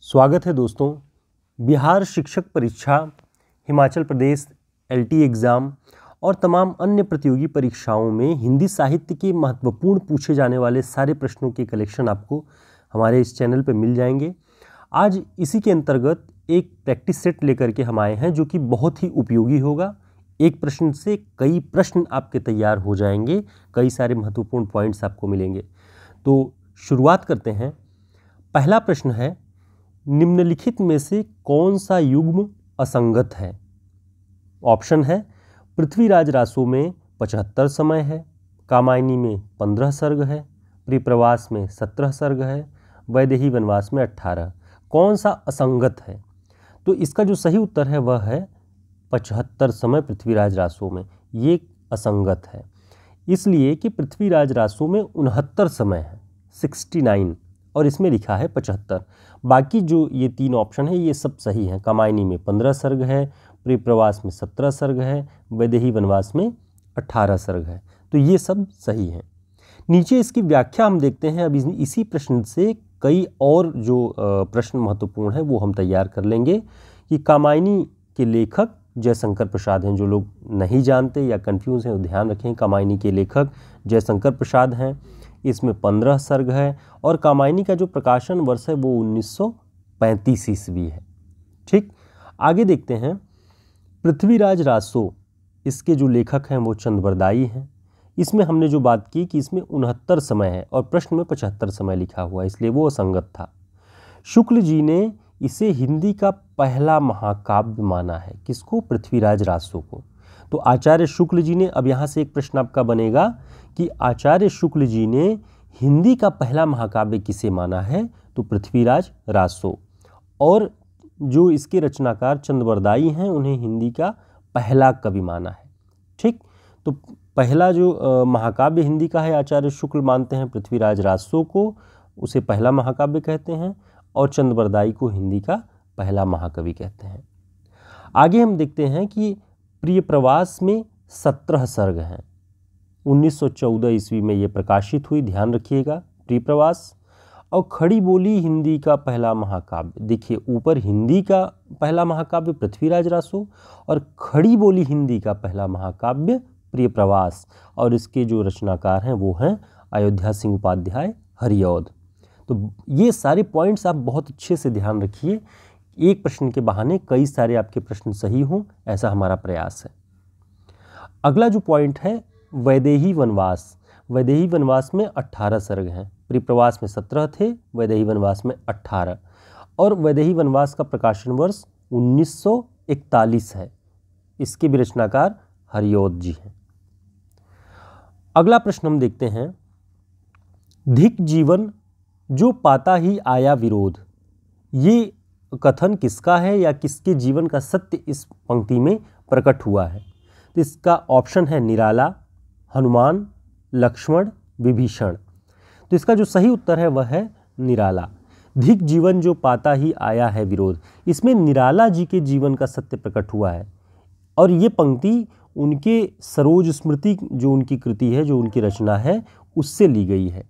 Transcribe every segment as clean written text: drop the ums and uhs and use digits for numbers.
स्वागत है दोस्तों। बिहार शिक्षक परीक्षा, हिमाचल प्रदेश LT एग्ज़ाम और तमाम अन्य प्रतियोगी परीक्षाओं में हिंदी साहित्य के महत्वपूर्ण पूछे जाने वाले सारे प्रश्नों के कलेक्शन आपको हमारे इस चैनल पर मिल जाएंगे। आज इसी के अंतर्गत एक प्रैक्टिस सेट लेकर के हम आए हैं जो कि बहुत ही उपयोगी होगा। एक प्रश्न से कई प्रश्न आपके तैयार हो जाएंगे, कई सारे महत्वपूर्ण पॉइंट्स आपको मिलेंगे। तो शुरुआत करते हैं। पहला प्रश्न है, निम्नलिखित में से कौन सा युग्म असंगत है? ऑप्शन है, पृथ्वीराज रासो में 75 समय है, कामायनी में 15 सर्ग है, प्रियप्रवास में 17 सर्ग है, वैदेही वनवास में 18। कौन सा असंगत है? तो इसका जो सही उत्तर है वह है 75 समय पृथ्वीराज रासो में। ये असंगत है इसलिए कि पृथ्वीराज रासो में 69 समय है, 69, और इसमें लिखा है 75। बाकी जो ये तीन ऑप्शन है ये सब सही हैं। कामायनी में 15 सर्ग है, प्रियप्रवास में 17 सर्ग है, वैदेही वनवास में 18 सर्ग है। तो ये सब सही हैं। नीचे इसकी व्याख्या हम देखते हैं। अब इसी प्रश्न से कई और जो प्रश्न महत्वपूर्ण है वो हम तैयार कर लेंगे कि कामायनी के लेखक जयशंकर प्रसाद हैं। जो लोग नहीं जानते या कंफ्यूज हैं वो ध्यान रखें, कामायनी के लेखक जयशंकर प्रसाद हैं। इसमें 15 सर्ग है और कामायनी का जो प्रकाशन वर्ष है वो 1935 ईस्वी है। ठीक, आगे देखते हैं। पृथ्वीराज रासो, इसके जो लेखक हैं वो चंद्रबरदाई हैं। इसमें हमने जो बात की कि इसमें 69 समय है और प्रश्न में 75 समय लिखा हुआ है, इसलिए वो असंगत था। शुक्ल जी ने इसे हिंदी का पहला महाकाव्य माना है। किसको? पृथ्वीराज रासो को। तो आचार्य शुक्ल जी ने, अब यहाँ से एक प्रश्न आपका बनेगा कि आचार्य शुक्ल जी ने हिंदी का पहला महाकाव्य किसे माना है? तो पृथ्वीराज रासो। और जो इसके रचनाकार चंद्रबरदाई हैं उन्हें हिंदी का पहला कवि माना है। ठीक, तो पहला जो महाकाव्य हिंदी का है आचार्य शुक्ल मानते हैं पृथ्वीराज रासो को, उसे पहला महाकाव्य कहते हैं, और चंद्रबरदाई को हिंदी का पहला महाकवि कहते हैं। आगे हम देखते हैं कि प्रियप्रवास में 17 सर्ग हैं। 1914 ईस्वी में ये प्रकाशित हुई, ध्यान रखिएगा, प्रियप्रवास। और खड़ी बोली हिंदी का पहला महाकाव्य, देखिए ऊपर हिंदी का पहला महाकाव्य पृथ्वीराज रासो और खड़ी बोली हिंदी का पहला महाकाव्य प्रियप्रवास, और इसके जो रचनाकार हैं वो हैं अयोध्या सिंह उपाध्याय हरिऔध। तो ये सारे पॉइंट्स आप बहुत अच्छे से ध्यान रखिए। एक प्रश्न के बहाने कई सारे आपके प्रश्न सही हों, ऐसा हमारा प्रयास है। अगला जो पॉइंट है, वैदेही वनवास। वैदेही वनवास में 18 सर्ग हैं, प्रियप्रवास में 17 थे, वैदेही वनवास में 18, और वैदेही वनवास का प्रकाशन वर्ष 1941 है। इसके भी रचनाकार हरिऔध जी हैं। अगला प्रश्न हम देखते हैं, धिक जीवन जो पाता ही आया विरोध। ये कथन किसका है या किसके जीवन का सत्य इस पंक्ति में प्रकट हुआ है? तो इसका ऑप्शन है निराला, हनुमान, लक्ष्मण, विभीषण। तो इसका जो सही उत्तर है वह है निराला। धिक जीवन जो पाता ही आया है विरोध, इसमें निराला जी के जीवन का सत्य प्रकट हुआ है। और ये पंक्ति उनके सरोज स्मृति, जो उनकी कृति है, जो उनकी रचना है, उससे ली गई है।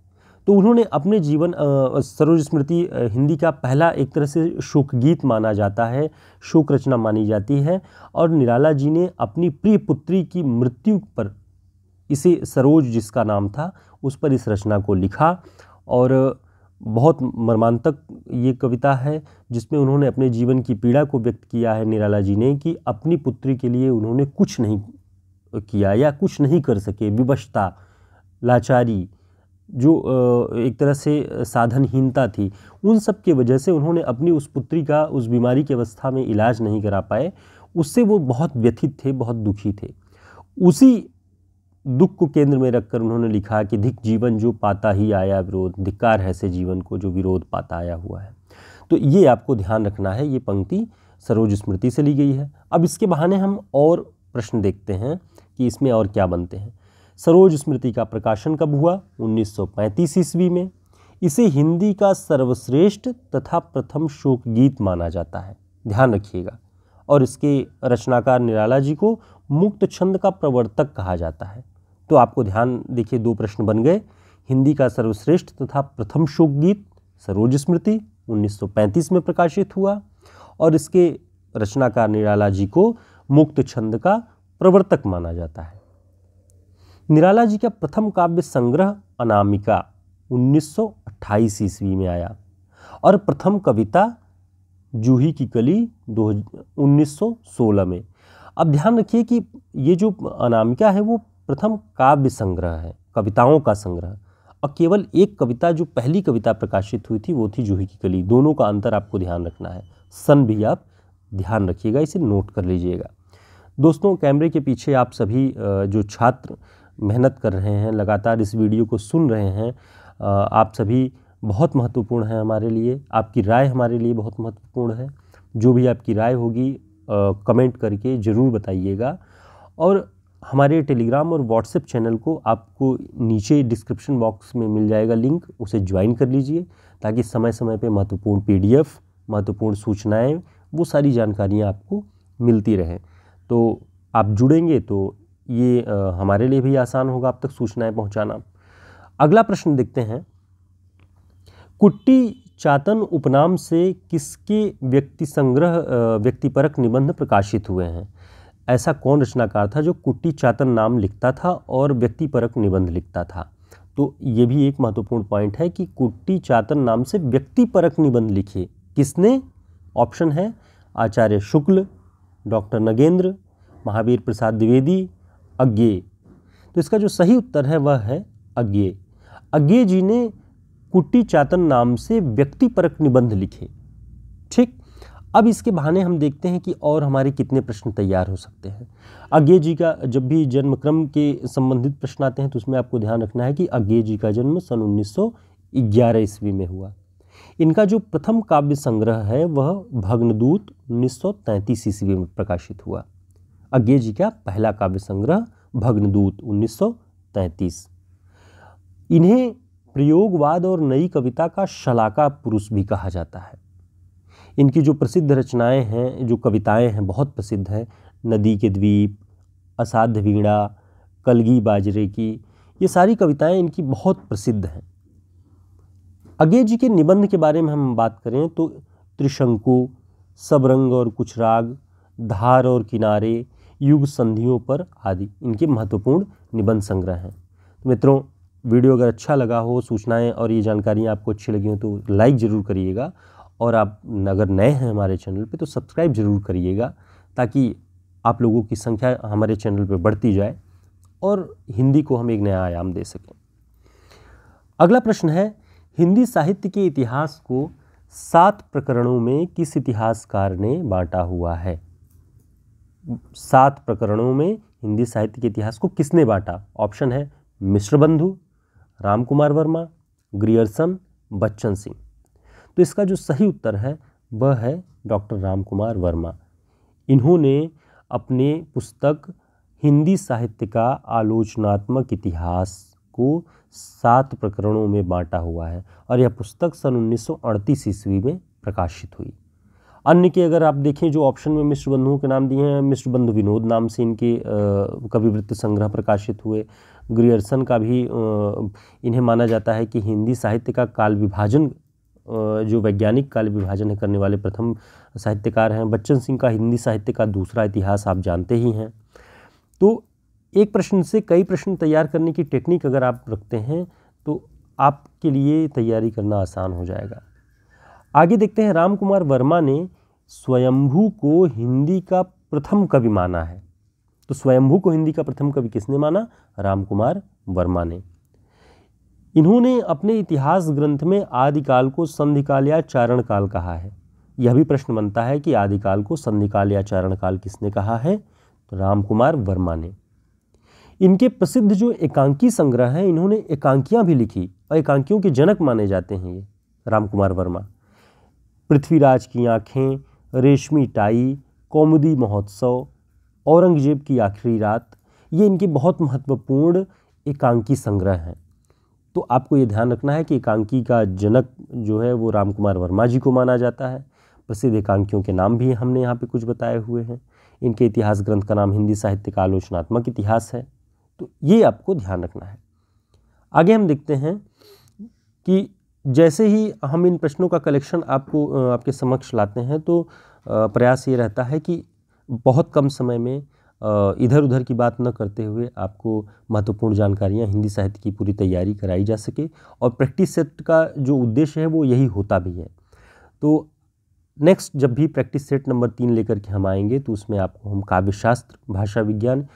तो उन्होंने अपने जीवन, सरोज स्मृति हिंदी का पहला एक तरह से शोक गीत माना जाता है, शोक रचना मानी जाती है, और निराला जी ने अपनी प्रिय पुत्री की मृत्यु पर इसे सरोज जिसका नाम था उस पर इस रचना को लिखा। और बहुत मर्मांतक ये कविता है जिसमें उन्होंने अपने जीवन की पीड़ा को व्यक्त किया है निराला जी ने, कि अपनी पुत्री के लिए उन्होंने कुछ नहीं किया या कुछ नहीं कर सके। विवशता, लाचारी, जो एक तरह से साधनहीनता थी, उन सब की वजह से उन्होंने अपनी उस पुत्री का उस बीमारी की अवस्था में इलाज नहीं करा पाए। उससे वो बहुत व्यथित थे, बहुत दुखी थे। उसी दुख को केंद्र में रखकर उन्होंने लिखा कि धिक जीवन जो पाता ही आया विरोध। धिक्कार है ऐसे जीवन को जो विरोध पाता आया हुआ है। तो ये आपको ध्यान रखना है, ये पंक्ति सरोज स्मृति से ली गई है। अब इसके बहाने हम और प्रश्न देखते हैं कि इसमें और क्या बनते हैं। सरोज स्मृति का प्रकाशन कब हुआ? 1935 ईस्वी में। इसे हिंदी का सर्वश्रेष्ठ तथा प्रथम शोक गीत माना जाता है, ध्यान रखिएगा। और इसके रचनाकार निराला जी को मुक्त छंद का प्रवर्तक कहा जाता है। तो आपको ध्यान देखिए, दो प्रश्न बन गए। हिंदी का सर्वश्रेष्ठ तथा प्रथम शोक गीत सरोज स्मृति, 1935 में प्रकाशित हुआ और इसके रचनाकार निराला जी को मुक्त छंद का प्रवर्तक माना जाता है। निराला जी का प्रथम काव्य संग्रह अनामिका 1928 ईस्वी में आया और प्रथम कविता जूही की कली 1916 में। अब ध्यान रखिए कि ये जो अनामिका है वो प्रथम काव्य संग्रह है, कविताओं का संग्रह, और केवल एक कविता जो पहली कविता प्रकाशित हुई थी वो थी जूही की कली। दोनों का अंतर आपको ध्यान रखना है, सन भी आप ध्यान रखिएगा, इसे नोट कर लीजिएगा। दोस्तों, कैमरे के पीछे आप सभी जो छात्र मेहनत कर रहे हैं, लगातार इस वीडियो को सुन रहे हैं, आप सभी बहुत महत्वपूर्ण हैं हमारे लिए। आपकी राय हमारे लिए बहुत महत्वपूर्ण है। जो भी आपकी राय होगी कमेंट करके ज़रूर बताइएगा। और हमारे टेलीग्राम और व्हाट्सएप चैनल को आपको नीचे डिस्क्रिप्शन बॉक्स में मिल जाएगा लिंक, उसे ज्वाइन कर लीजिए ताकि समय समय पे महत्वपूर्ण PDF, महत्वपूर्ण सूचनाएं, वो सारी जानकारियां आपको मिलती रहें। तो आप जुड़ेंगे तो ये हमारे लिए भी आसान होगा आप तक सूचनाएं पहुंचाना। अगला प्रश्न देखते हैं। कुट्टी चातन उपनाम से किसके व्यक्तिपरक निबंध प्रकाशित हुए हैं? ऐसा कौन रचनाकार था जो कुट्टी चातन नाम लिखता था और व्यक्तिपरक निबंध लिखता था? तो ये भी एक महत्वपूर्ण पॉइंट है कि कुट्टी चातन नाम से व्यक्तिपरक निबंध लिखे किसने? ऑप्शन है आचार्य शुक्ल, डॉक्टर नगेंद्र, महावीर प्रसाद द्विवेदी, अज्ञेय। तो इसका जो सही उत्तर है वह है अज्ञेय। अज्ञेय जी ने कुट्टी चातन नाम से व्यक्तिपरक निबंध लिखे। ठीक, अब इसके बहाने हम देखते हैं कि और हमारे कितने प्रश्न तैयार हो सकते हैं। अज्ञेय जी का जब भी जन्मक्रम के संबंधित प्रश्न आते हैं तो उसमें आपको ध्यान रखना है कि अज्ञेय जी का जन्म सन 1911 ईस्वी में हुआ। इनका जो प्रथम काव्य संग्रह है वह भग्नदूत 1933 ईस्वी में प्रकाशित हुआ। अज्ञेय जी का पहला काव्य संग्रह भग्नदूत 1933। इन्हें प्रयोगवाद और नई कविता का शलाका पुरुष भी कहा जाता है। इनकी जो प्रसिद्ध रचनाएं हैं, जो कविताएं हैं, बहुत प्रसिद्ध हैं। नदी के द्वीप, असाध्य वीणा, कलगी बाजरे की, ये सारी कविताएं इनकी बहुत प्रसिद्ध हैं। अज्ञेय जी के निबंध के बारे में हम बात करें तो त्रिशंकु, सब रंग और कुछ राग, धार और किनारे, युग संधियों पर आदि इनके महत्वपूर्ण निबंध संग्रह हैं। तो मित्रों, वीडियो अगर अच्छा लगा हो, सूचनाएं और ये जानकारियां आपको अच्छी लगी हो तो लाइक ज़रूर करिएगा, और आप अगर नए हैं हमारे चैनल पे तो सब्सक्राइब ज़रूर करिएगा ताकि आप लोगों की संख्या हमारे चैनल पे बढ़ती जाए और हिंदी को हम एक नया आयाम दे सकें। अगला प्रश्न है, हिंदी साहित्य के इतिहास को 7 प्रकरणों में किस इतिहासकार ने बांटा हुआ है? 7 प्रकरणों में हिंदी साहित्य के इतिहास को किसने बांटा? ऑप्शन है मिश्रबंधु, रामकुमार वर्मा, ग्रियर्सन, बच्चन सिंह। तो इसका जो सही उत्तर है वह है डॉक्टर रामकुमार वर्मा। इन्होंने अपने पुस्तक हिंदी साहित्य का आलोचनात्मक इतिहास को 7 प्रकरणों में बांटा हुआ है और यह पुस्तक सन 1938 ईस्वी में प्रकाशित हुई। अन्य के अगर आप देखें जो ऑप्शन में मिश्रबंधुओं के नाम दिए हैं, मिश्रबंधु विनोद नाम से इनके कविवृत्त संग्रह प्रकाशित हुए। ग्रियर्सन का भी इन्हें माना जाता है कि हिंदी साहित्य का काल विभाजन, जो वैज्ञानिक काल विभाजन करने वाले प्रथम साहित्यकार हैं। बच्चन सिंह का हिंदी साहित्य का दूसरा इतिहास आप जानते ही हैं। तो एक प्रश्न से कई प्रश्न तैयार करने की टेक्निक अगर आप रखते हैं तो आपके लिए तैयारी करना आसान हो जाएगा। आगे देखते हैं, रामकुमार वर्मा ने स्वयंभू को हिंदी का प्रथम कवि माना है। तो स्वयंभू को हिंदी का प्रथम कवि किसने माना? रामकुमार वर्मा ने। इन्होंने अपने इतिहास ग्रंथ में आदिकाल को संधिकाल या चारणकाल कहा है। यह भी प्रश्न बनता है कि आदिकाल को संधिकाल या चारणकाल किसने कहा है? तो रामकुमार वर्मा ने। इनके प्रसिद्ध जो एकांकी संग्रह हैं, इन्होंने एकांकियां भी लिखी और एकांकियों के जनक माने जाते हैं ये रामकुमार वर्मा। पृथ्वीराज की आँखें, रेशमी टाई, कौमुदी महोत्सव, औरंगजेब की आखिरी रात, ये इनके बहुत महत्वपूर्ण एकांकी संग्रह हैं। तो आपको ये ध्यान रखना है कि एकांकी का जनक जो है वो रामकुमार वर्मा जी को माना जाता है। प्रसिद्ध एकांकियों के नाम भी हमने यहाँ पे कुछ बताए हुए हैं। इनके इतिहास ग्रंथ का नाम हिंदी साहित्य का आलोचनात्मक इतिहास है। तो ये आपको ध्यान रखना है। आगे हम देखते हैं कि जैसे ही हम इन प्रश्नों का कलेक्शन आपके समक्ष लाते हैं तो प्रयास ये रहता है कि बहुत कम समय में इधर उधर की बात न करते हुए आपको महत्वपूर्ण जानकारियाँ हिंदी साहित्य की पूरी तैयारी कराई जा सके, और प्रैक्टिस सेट का जो उद्देश्य है वो यही होता भी है। तो नेक्स्ट जब भी प्रैक्टिस सेट नंबर 3 लेकर के हम आएंगे तो उसमें आपको हम काव्यशास्त्र, भाषा विज्ञान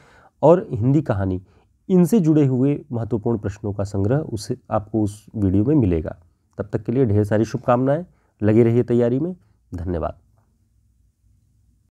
और हिंदी कहानी, इनसे जुड़े हुए महत्वपूर्ण प्रश्नों का संग्रह उसे आपको उस वीडियो में मिलेगा। तब तक के लिए ढेर सारी शुभकामनाएं, लगे रहिए तैयारी में। धन्यवाद।